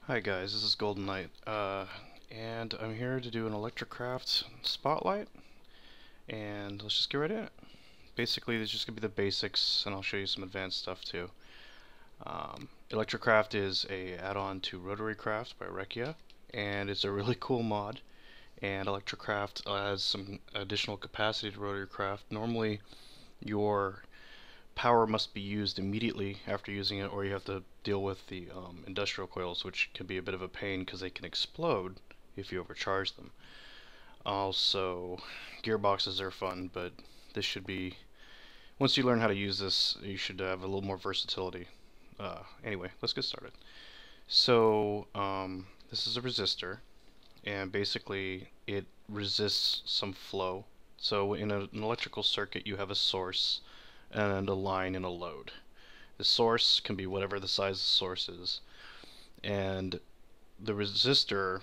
Hi guys, this is Golden Knight, and I'm here to do an Electricraft spotlight, and let's just get right in it. Basically, there's just going to be the basics, and I'll show you some advanced stuff too. Electricraft is a add-on to Rotarycraft by Rekia, and it's a really cool mod, and Electricraft adds some additional capacity to Rotarycraft. Normally, your power must be used immediately after using it, or you have to deal with the industrial coils, which can be a bit of a pain because they can explode if you overcharge them. Also, gearboxes are fun, but this should be, once you learn how to use this, you should have a little more versatility. Anyway, let's get started. So, this is a resistor, and basically it resists some flow. So in an electrical circuit, you have a source and a line and a load. The source can be whatever the size of the source is, and the resistor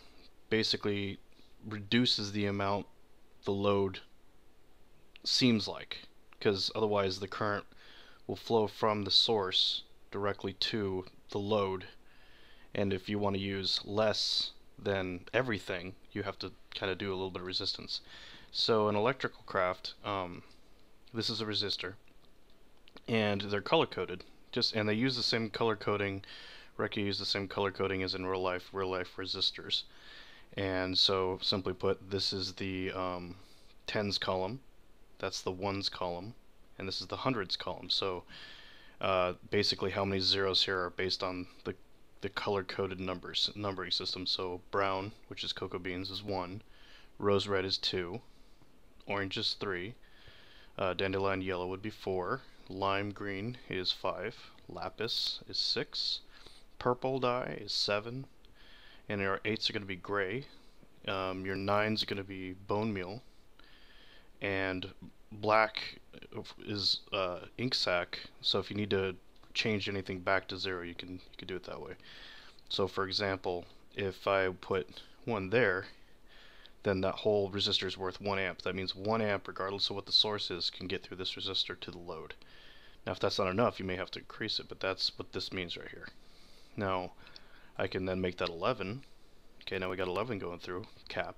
basically reduces the amount the load seems like, because otherwise the current will flow from the source directly to the load, and if you want to use less than everything, you have to kind of do a little bit of resistance. So in Electricraft, this is a resistor, and they're color coded. And they use the same color coding. Rekia use the same color coding as in real life resistors. And so, simply put, this is the tens column, that's the ones column, and this is the hundreds column. So basically, how many zeros here are based on the color coded numbering system. So brown, which is cocoa beans, is 1, rose red is 2, orange is 3, dandelion yellow would be 4, lime green is 5, lapis is 6, purple dye is 7, and your 8s are going to be gray, your 9s are going to be bone meal, and black is ink sac. So if you need to change anything back to 0, you can do it that way. So for example, if I put 1 there, then that whole resistor is worth 1 amp. That means 1 amp, regardless of what the source is, can get through this resistor to the load. Now if that's not enough, you may have to increase it, but that's what this means right here. Now I can then make that 11. Okay, now we got 11 going through, cap.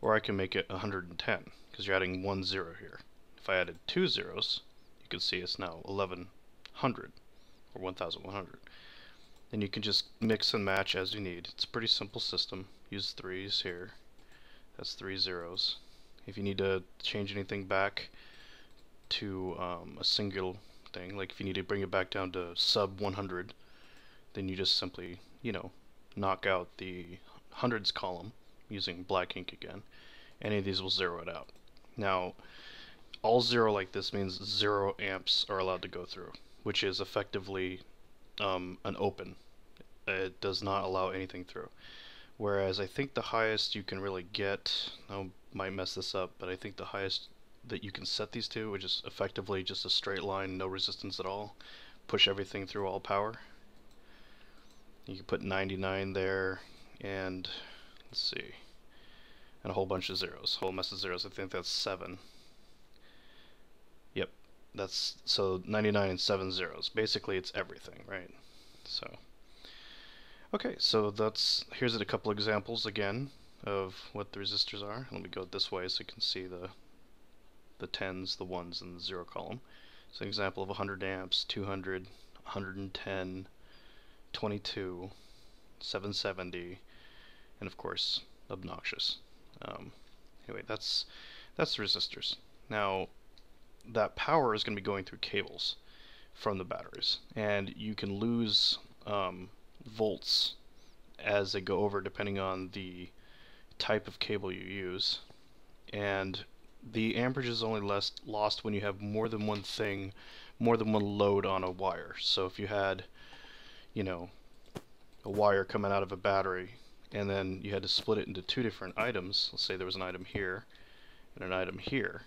Or I can make it 110, because you're adding 1 0 here. If I added 2 zeros, you can see it's now 1100, or 1100. Then you can just mix and match as you need. It's a pretty simple system. Use 3s here. That's 3 zeros. If you need to change anything back to a single thing, like if you need to bring it back down to sub 100, then you just simply, knock out the hundreds column using black ink again. Any of these will zero it out. Now, all 0 like this means 0 amps are allowed to go through, which is effectively an open. It does not allow anything through. Whereas I think the highest you can really get, I might mess this up, but I think the highest that you can set these to, which is effectively just a straight line, no resistance at all, push everything through all power. You can put 99 there, and let's see, and a whole bunch of zeros, whole mess of zeros. I think that's 7. Yep, that's, so 99 and 7 zeros. Basically it's everything, right? So okay, so here's a couple examples again of what the resistors are. Let me go this way so you can see the 10s, the 1s, and the 0 column. So an example of 100 amps, 200, 110, 22, 770, and of course obnoxious. Anyway, that's the resistors. Now that power is going to be going through cables from the batteries, and you can lose volts as they go over depending on the type of cable you use, and the amperage is only lost when you have more than one thing, more than one load on a wire. So if you had, a wire coming out of a battery, and then you had to split it into 2 different items, let's say there was an item here and an item here,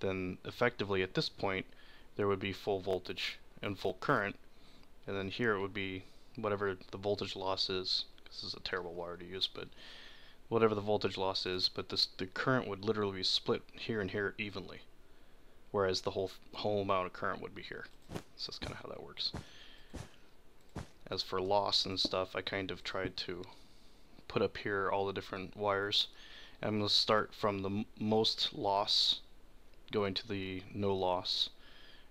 then effectively at this point there would be full voltage and full current, and then here it would be whatever the voltage loss is. This is a terrible wire to use, but whatever the voltage loss is, but the current would literally be split here and here evenly, whereas the whole amount of current would be here. So that's kind of how that works. As for loss and stuff, I kind of tried to put up here all the different wires. I'm going to start from the most loss going to the no loss.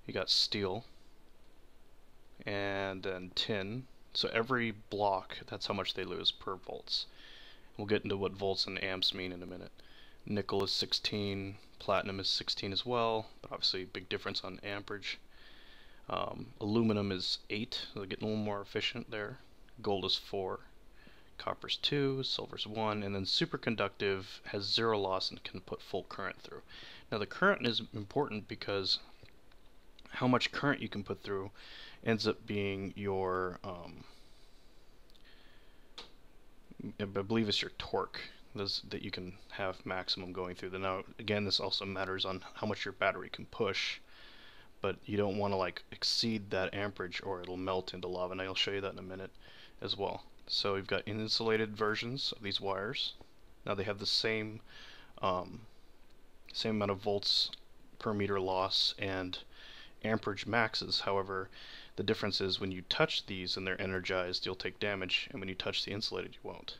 You got steel and then tin. So every block, that's how much they lose per volts. We'll get into what volts and amps mean in a minute. Nickel is 16, platinum is 16 as well, but obviously big difference on amperage. Aluminum is 8, so they're getting a little more efficient there. Gold is 4, copper's 2, silver's 1, and then superconductive has 0 loss and can put full current through. Now the current is important because how much current you can put through ends up being your, I believe it's your torque that you can have maximum going through. Now again, this also matters on how much your battery can push, but you don't want to like exceed that amperage or it'll melt into lava, and I'll show you that in a minute as well. So we've got insulated versions of these wires. Now they have the same amount of volts per meter loss and amperage maxes. However, the difference is when you touch these and they're energized, you'll take damage, and when you touch the insulated, you won't.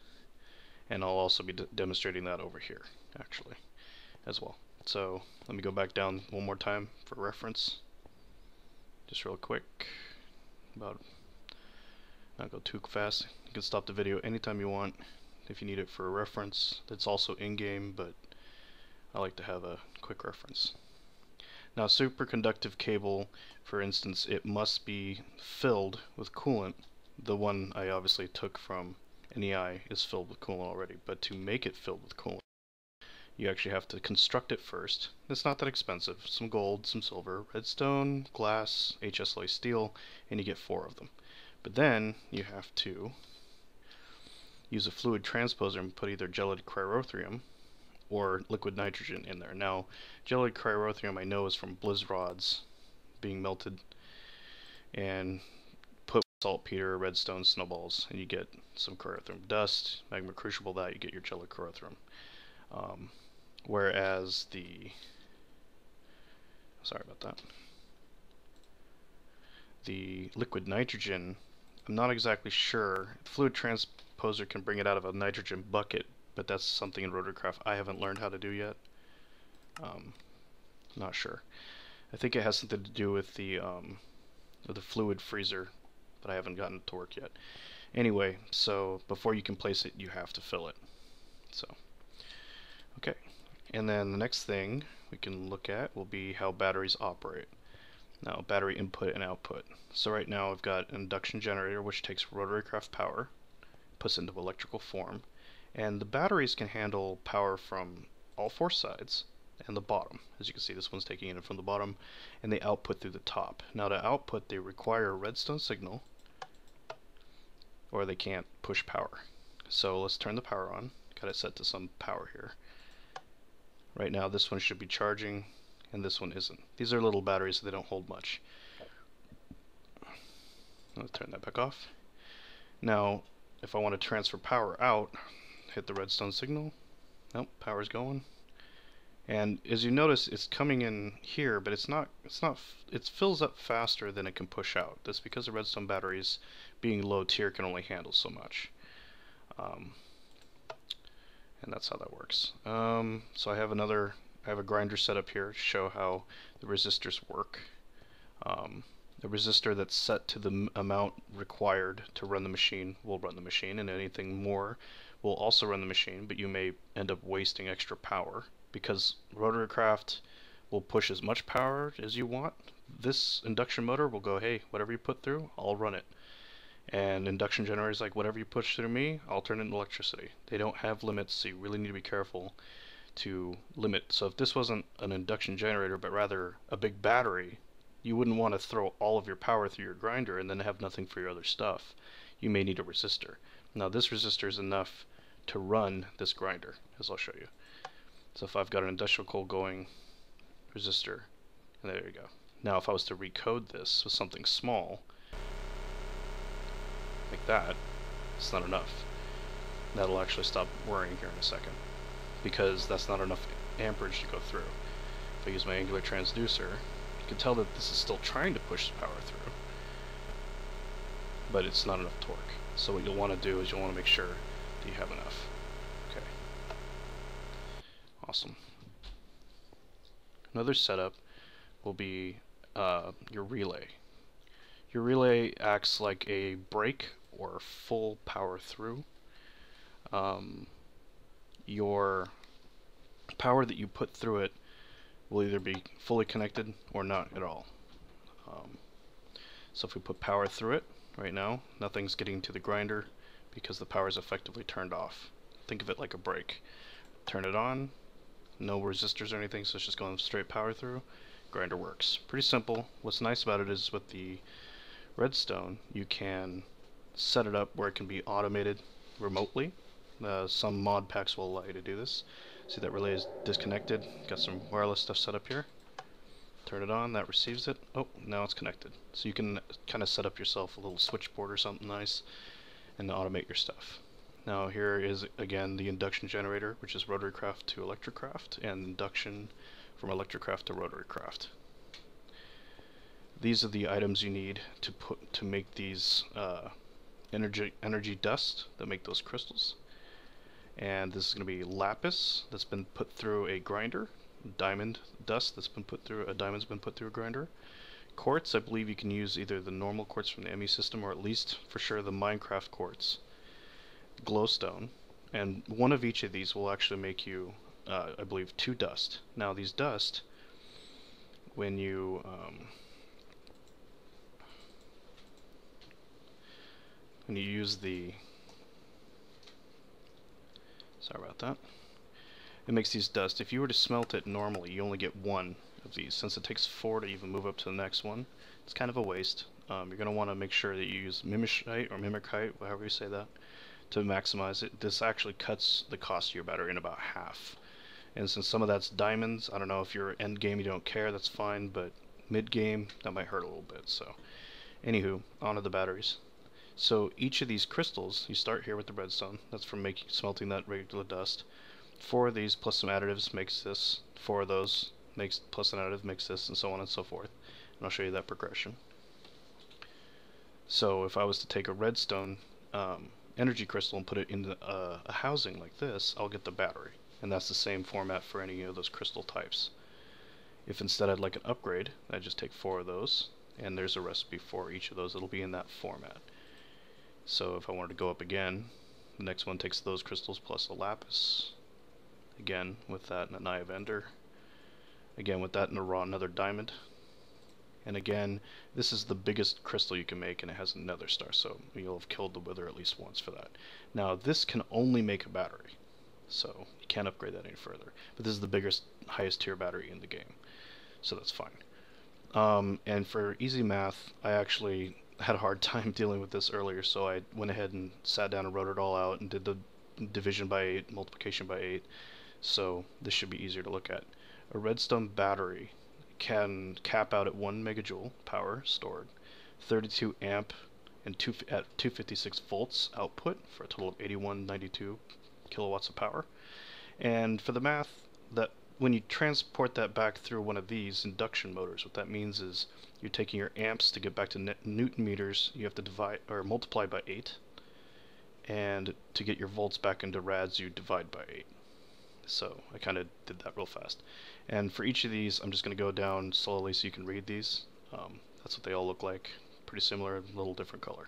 And I'll also be demonstrating that over here, actually, as well. So let me go back down one more time for reference, just real quick. Not go too fast. You can stop the video anytime you want if you need it for a reference. It's also in-game, but I like to have a quick reference. Now, superconductive cable, for instance, it must be filled with coolant. The one I obviously took from NEI is filled with coolant already, but to make it filled with coolant, you actually have to construct it first. It's not that expensive. Some gold, some silver, redstone, glass, HSLA steel, and you get 4 of them. But then you have to use a fluid transposer and put either gelid cryotherium or liquid nitrogen in there. Now, gelid cryotherium I know is from blizz rods being melted and put saltpeter, redstone, snowballs, and you get some cryotherium dust, magma crucible that, you get your gelid cryotherium. Whereas the liquid nitrogen, I'm not exactly sure. The fluid transposer can bring it out of a nitrogen bucket, but that's something in Rotarycraft I haven't learned how to do yet. Not sure. I think it has something to do with the fluid freezer, but I haven't gotten it to work yet. Anyway, so before you can place it, you have to fill it. So, okay. And then the next thing we can look at will be how batteries operate. Now, battery input and output. So right now I've got an induction generator which takes Rotarycraft power, puts it into electrical form, and the batteries can handle power from all 4 sides and the bottom. As you can see, this one's taking it from the bottom, and they output through the top. Now to output, they require a redstone signal, or they can't push power. So let's turn the power on. Got it set to some power here. Right now this one should be charging, and this one isn't. These are little batteries, so they don't hold much. Let's turn that back off. Now, if I want to transfer power out, hit the redstone signal. Nope, power's going. And as you notice, it's coming in here, but it fills up faster than it can push out. That's because the redstone batteries, being low tier, can only handle so much. And that's how that works. So I have a grinder set up here to show how the resistors work. The resistor that's set to the amount required to run the machine will run the machine, and anything more will also run the machine, but you may end up wasting extra power because Rotarycraft will push as much power as you want. This induction motor will go, hey, whatever you put through, I'll run it. And induction generators, like, whatever you push through me, I'll turn it into electricity. They don't have limits, so you really need to be careful to limit. So if this wasn't an induction generator, but rather a big battery, you wouldn't want to throw all of your power through your grinder and then have nothing for your other stuff. You may need a resistor. Now this resistor is enough to run this grinder, as I'll show you. So if I've got an industrial coal going, resistor, and there you go. Now if I was to recode this with something small, like that, it's not enough. That'll actually stop worrying here in a second, because that's not enough amperage to go through. If I use my angular transducer, you can tell that this is still trying to push power through. but it's not enough torque. So what you'll want to do is you'll want to make sure that you have enough. Okay, awesome. Another setup will be your relay. Your relay acts like a brake or full power through. Your power that you put through it will either be fully connected or not at all. So if we put power through it, right now, nothing's getting to the grinder because the power is effectively turned off. Think of it like a brake. Turn it on, no resistors or anything, so it's just going straight power through. Grinder works. Pretty simple. What's nice about it is with the redstone, you can set it up where it can be automated remotely. Some mod packs will allow you to do this. See, that relay is disconnected. Got some wireless stuff set up here. Turn it on, that receives it. Oh, now it's connected. So you can kind of set up yourself a little switchboard or something nice and automate your stuff. Now here is again the induction generator, which is Rotarycraft to Electricraft, and induction from Electricraft to Rotarycraft. These are the items you need to make these energy dust that make those crystals. And this is going to be lapis that's been put through a grinder, diamond dust that's been put through a grinder. Quartz, I believe you can use either the normal quartz from the ME system or at least for sure the Minecraft quartz. Glowstone, and one of each of these will actually make you, I believe, 2 dust. Now these dust, when you use the, sorry about that, it makes these dust. If you were to smelt it normally, you only get 1 of these. Since it takes 4 to even move up to the next one, it's kind of a waste. You're going to want to make sure that you use mimicite or mimicite, however you say that, to maximize it. This actually cuts the cost of your battery in about half. And since some of that's diamonds, I don't know if you're end game you don't care, that's fine, but mid game that might hurt a little bit. So anywho, onto the batteries. So each of these crystals, you start here with the redstone, that's from smelting that regular dust. 4 of these plus some additives makes this, 4 of those makes plus an additive makes this, and so on and so forth. And I'll show you that progression. So if I was to take a redstone energy crystal and put it into a housing like this, I'll get the battery, and that's the same format for any of those crystal types. If instead I'd like an upgrade, I just take 4 of those, and there's a recipe for each of those. It'll be in that format. So if I wanted to go up again, the next one takes those crystals plus a lapis, again with that and an eye of ender, again with that and another diamond. And again, this is the biggest crystal you can make, and it has a nether star, so you'll have killed the wither at least once for that. Now, this can only make a battery, so you can't upgrade that any further. But this is the biggest, highest tier battery in the game, so that's fine. And for easy math, I actually had a hard time dealing with this earlier, so I went ahead and sat down and wrote it all out and did the division by 8, multiplication by 8, so this should be easier to look at. A redstone battery can cap out at 1 megajoule power stored, 32 amp and at 256 volts output for a total of 8192 kilowatts of power. And for the math, that when you transport that back through one of these induction motors, what that means is you're taking your amps to get back to newton meters, you have to divide or multiply by 8, and to get your volts back into rads you divide by 8. So I kind of did that real fast. And for each of these, I'm just going to go down slowly so you can read these. That's what they all look like. Pretty similar, a little different color.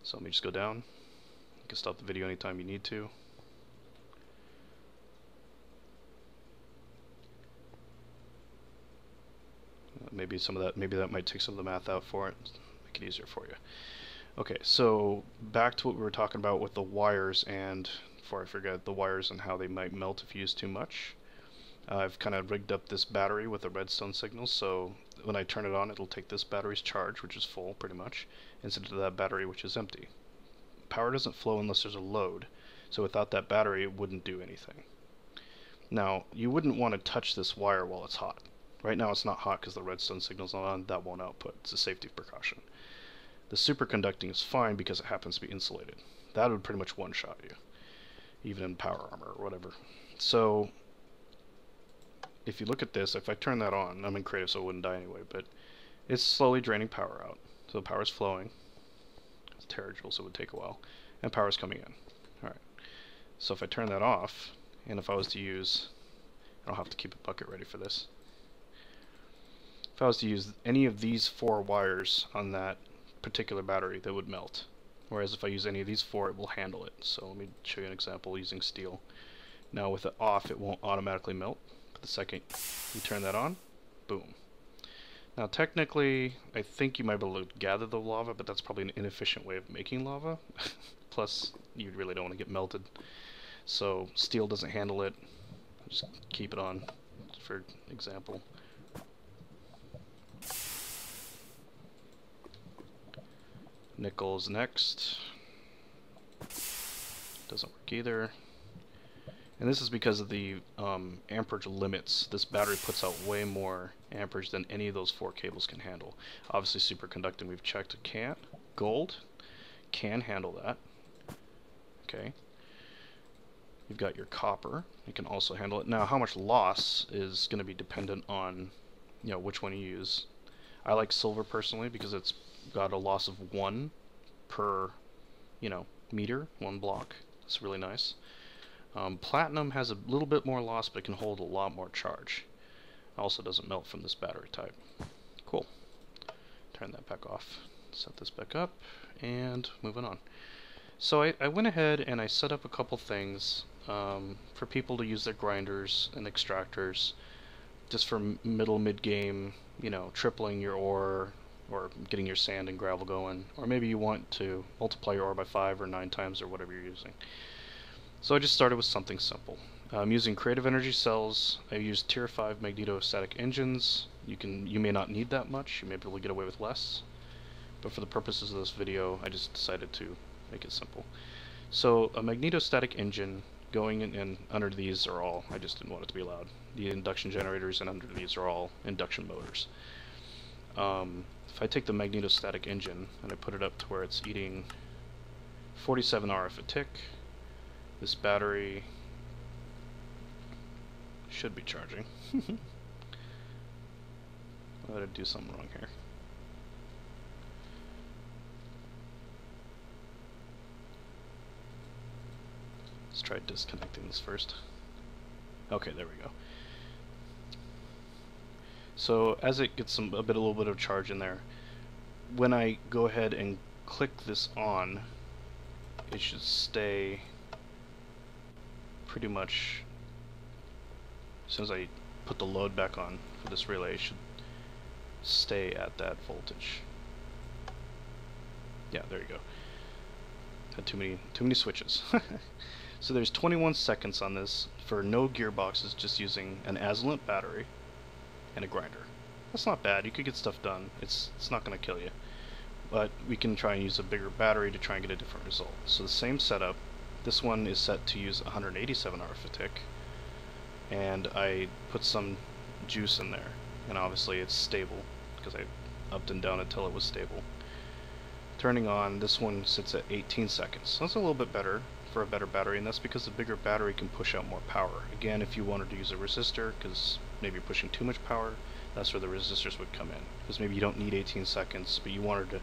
So let me just go down. You can stop the video anytime you need to. Maybe that might take some of the math out for it, make it easier for you. Okay, so back to what we were talking about with the wires, and before I forget, the wires and how they might melt if you use too much. I've kind of rigged up this battery with a redstone signal, so when I turn it on, it'll take this battery's charge, which is full pretty much, and send it to that battery, which is empty. Power doesn't flow unless there's a load, so without that battery, it wouldn't do anything. Now, you wouldn't want to touch this wire while it's hot. Right now it's not hot because the redstone signal's not on, that won't output. It's a safety precaution. The superconducting is fine because it happens to be insulated. That would pretty much one-shot you, even in power armor or whatever. So if you look at this, if I turn that on, I'm in creative so it wouldn't die anyway, but it's slowly draining power out. So the power's flowing. terajoules, it would take a while. And power's coming in. Alright. So if I turn that off, and if I was to use, I don't have to keep a bucket ready for this. If I was to use any of these 4 wires on that particular battery, that would melt. Whereas if I use any of these 4, it will handle it. So let me show you an example using steel. Now with it off, it won't automatically melt. But the second you turn that on, boom. Now technically, I think you might be able to gather the lava, but that's probably an inefficient way of making lava. Plus, you really don't want to get melted. So steel doesn't handle it. Just keep it on for example. Nickel's next. Doesn't work either. And this is because of the amperage limits. This battery puts out way more amperage than any of those 4 cables can handle. Obviously superconducting, we've checked, it can't. Gold can handle that. Okay. You've got your copper. It can also handle it. Now how much loss is going to be dependent on, you know, which one you use. I like silver personally because it's got a loss of 1 per, you know, meter, 1 block. It's really nice. Platinum has a little bit more loss, but it can hold a lot more charge. Also doesn't melt from this battery type. Cool. Turn that back off. Set this back up, and moving on. So I went ahead and I set up a couple things for people to use their grinders and extractors, just for mid-game, you know, tripling your ore, or getting your sand and gravel going, or maybe you want to multiply your ore by 5 or 9 times, or whatever you're using. So I just started with something simple. I'm using creative energy cells. I use tier 5 magnetostatic engines. You may not need that much. You may be able to get away with less. But for the purposes of this video, I just decided to make it simple. So a magnetostatic engine going in, and under these are all, I just didn't want it to be loud, the induction generators, and under these are all induction motors. If I take the magnetostatic engine and I put it up to where it's eating 47 RF a tick, this battery should be charging. I gotta do something wrong here. Let's try disconnecting this first. Okay, there we go. So as it gets a little bit of charge in there, when I go ahead and click this on, it should stay pretty much, as soon as I put the load back on for this relay, it should stay at that voltage. Yeah, there you go. Had too many switches. So there's 21 seconds on this for no gearboxes, just using an Azulent battery and a grinder. That's not bad. You could get stuff done. It's not going to kill you. But we can try and use a bigger battery to try and get a different result. So the same setup. This one is set to use 187 RF a tick, and I put some juice in there, and obviously it's stable because I upped and down until it was stable. Turning on, this one sits at 18 seconds. So that's a little bit better for a better battery, and that's because the bigger battery can push out more power. Again, if you wanted to use a resistor, because maybe you're pushing too much power, that's where the resistors would come in. Because maybe you don't need 18 seconds, but you wanted to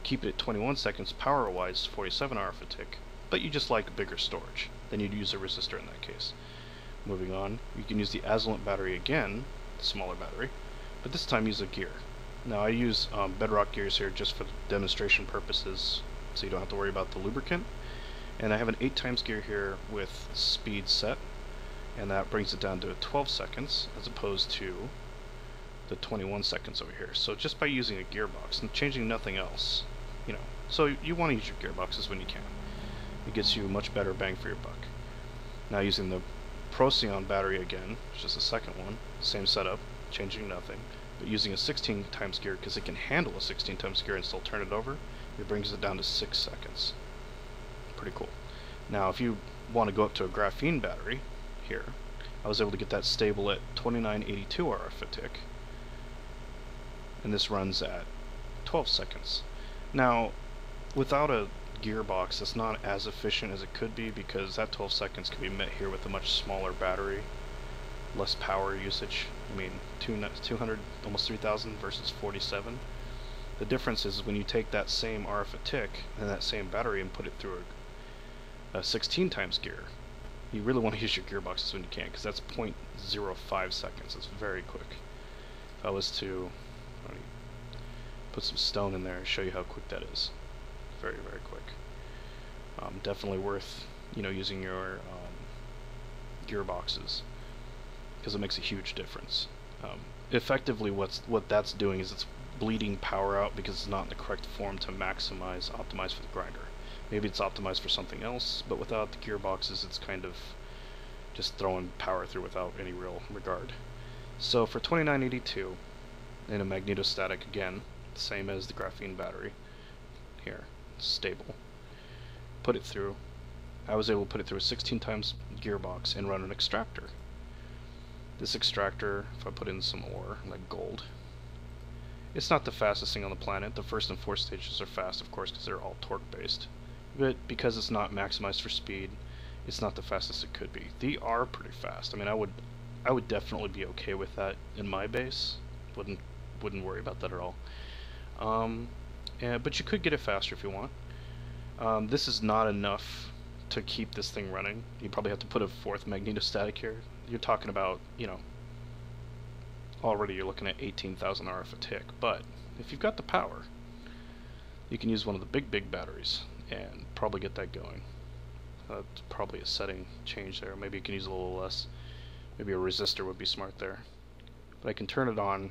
keep it at 21 seconds power-wise, 47 RF a tick, but you just like bigger storage, then you'd use a resistor in that case. Moving on, you can use the Azulent battery again, the smaller battery, but this time use a gear. Now I use bedrock gears here just for demonstration purposes, so you don't have to worry about the lubricant. And I have an 8 times gear here with speed set, and that brings it down to 12 seconds as opposed to the 21 seconds over here. So just by using a gearbox and changing nothing else, you know, so you want to use your gearboxes when you can. It gets you much better bang for your buck. Now using the Procyon battery again, which is the second one, same setup, changing nothing, but using a 16 times gear because it can handle a 16 times gear and still turn it over, it brings it down to 6 seconds. Pretty cool. Now if you want to go up to a graphene battery, here, I was able to get that stable at 2982 RF a tick, and this runs at 12 seconds. Now without a gearbox, it's not as efficient as it could be because that 12 seconds can be met here with a much smaller battery, less power usage. I mean, 200, almost 3,000 versus 47. The difference is when you take that same RF a tick and that same battery and put it through a 16 times gear, you really want to use your gearboxes when you can, because that's 0.05 seconds. It's very quick. If I was to put some stone in there and show you how quick that is, very, very quick. Definitely worth, using your gearboxes, because it makes a huge difference. Effectively, what that's doing is it's bleeding power out because it's not in the correct form to optimize for the grinder. Maybe it's optimized for something else, but without the gearboxes, it's kind of just throwing power through without any real regard. So for 2982, in a magnetostatic, again, same as the graphene battery, here, it's stable. Put it through. I was able to put it through a 16 times gearbox and run an extractor. This extractor, if I put in some ore, like gold, it's not the fastest thing on the planet. The first and fourth stages are fast, of course, because they're all torque based. But because it's not maximized for speed, it's not the fastest it could be. They are pretty fast. I mean, I would definitely be okay with that in my base. Wouldn't worry about that at all. But you could get it faster if you want. This is not enough to keep this thing running. You probably have to put a fourth magnetostatic here. You're talking about, already you're looking at 18,000 RF a tick. But if you've got the power, you can use one of the big batteries and probably get that going. That's probably a setting change there. Maybe you can use a little less. Maybe a resistor would be smart there. But I can turn it on.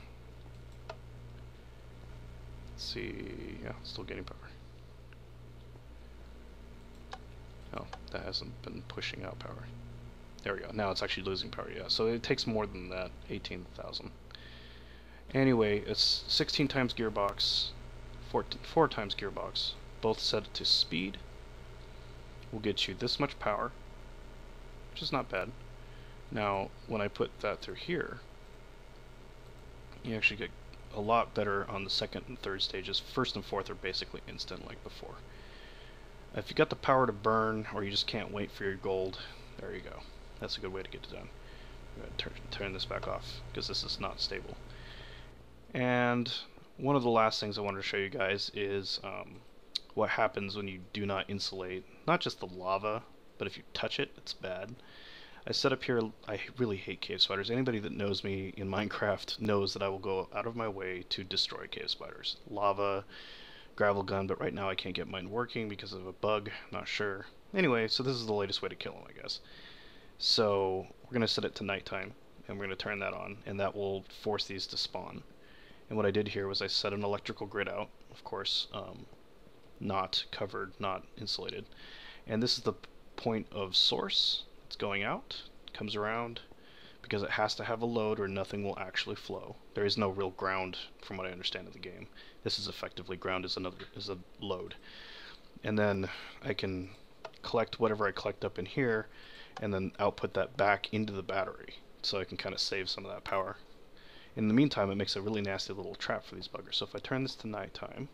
Let's see. Yeah, still getting power. Oh, that hasn't been pushing out power. There we go. Now it's actually losing power, yeah. So it takes more than that, 18,000. Anyway, it's 16 times gearbox, 4 times gearbox. Both set to speed. Will get you this much power, which is not bad. Now, when I put that through here, you actually get a lot better on the second and third stages. First and fourth are basically instant like before. If you got the power to burn, or you just can't wait for your gold, there you go. That's a good way to get it done. I'm going to turn this back off, because this is not stable. And one of the last things I wanted to show you guys is what happens when you do not insulate, not just the lava, but if you touch it, it's bad. I set up here, I really hate cave spiders. Anybody that knows me in Minecraft knows that I will go out of my way to destroy cave spiders. Lava, gravel gun, but right now I can't get mine working because of a bug, not sure. Anyway, so this is the latest way to kill them, I guess. So we're going to set it to nighttime, and we're going to turn that on, and that will force these to spawn. And what I did here was I set an electrical grid out, of course, not covered, not insulated. And this is the point of source. It's going out, comes around, because it has to have a load or nothing will actually flow. There is no real ground, from what I understand of the game. This is effectively ground is a load. And then I can collect whatever I collect up in here, and then output that back into the battery, so I can kind of save some of that power. In the meantime, it makes a really nasty little trap for these buggers. So if I turn this to nighttime,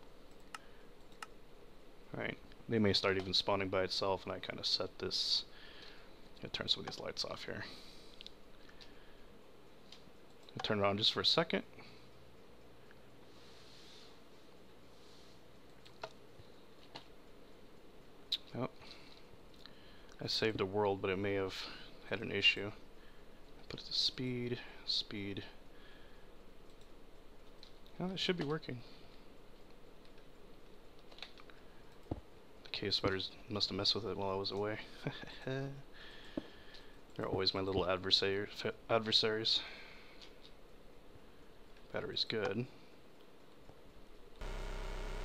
right, they may start even spawning by itself, and I kind of set this. I'm going to turn some of these lights off here. I'll turn it on just for a second. Oh, I saved a world, but it may have had an issue. Put it to speed, speed. Oh, that should be working. The cave spiders must have messed with it while I was away. They're always my little adversaries. Battery's good.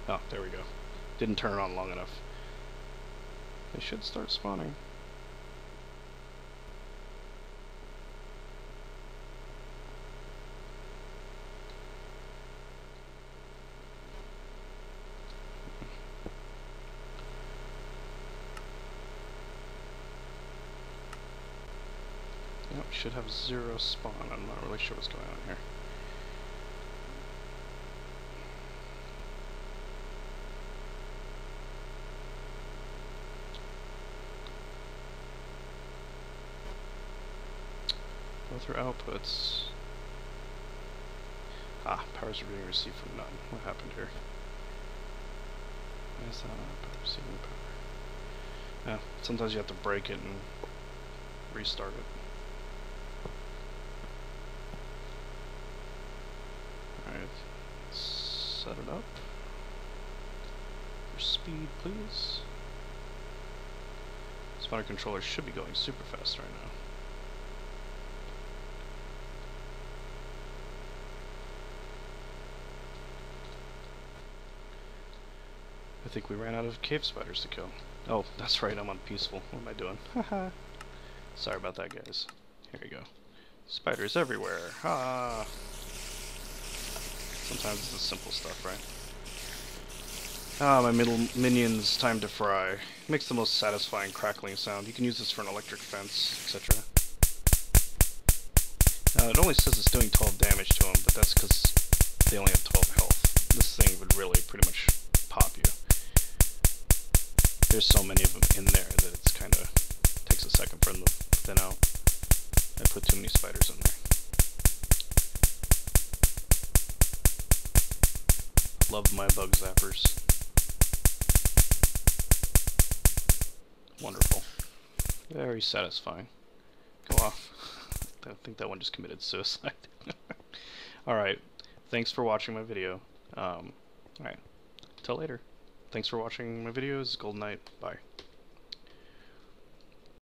Oh, there we go. Didn't turn it on long enough. They should start spawning. Yep, should have 0 spawn. I'm not really sure what's going on here. Go through outputs. Ah, powers are being received from none. What happened here? Why is that on power? Receiving power. Yeah, sometimes you have to break it and restart it. Alright, set it up. For speed, please. Spotter controller should be going super fast right now. I think we ran out of cave spiders to kill. Oh, that's right, I'm on peaceful. What am I doing? Haha. Sorry about that, guys. Here we go. Spiders everywhere. Ah. Sometimes it's the simple stuff, right? Ah, my middle minion's time to fry. Makes the most satisfying crackling sound. You can use this for an electric fence, etc. It only says it's doing 12 damage to them, but that's because they only have 12 health. This thing would really pretty much pop you. There's so many of them in there that it's kind of takes a second for them to thin out. I put too many spiders in there. Love my bug zappers. Wonderful. Very satisfying. Go off. I think that one just committed suicide. Alright. Thanks for watching my video. Alright. Till later. Thanks for watching my videos. Golden Knight. Bye.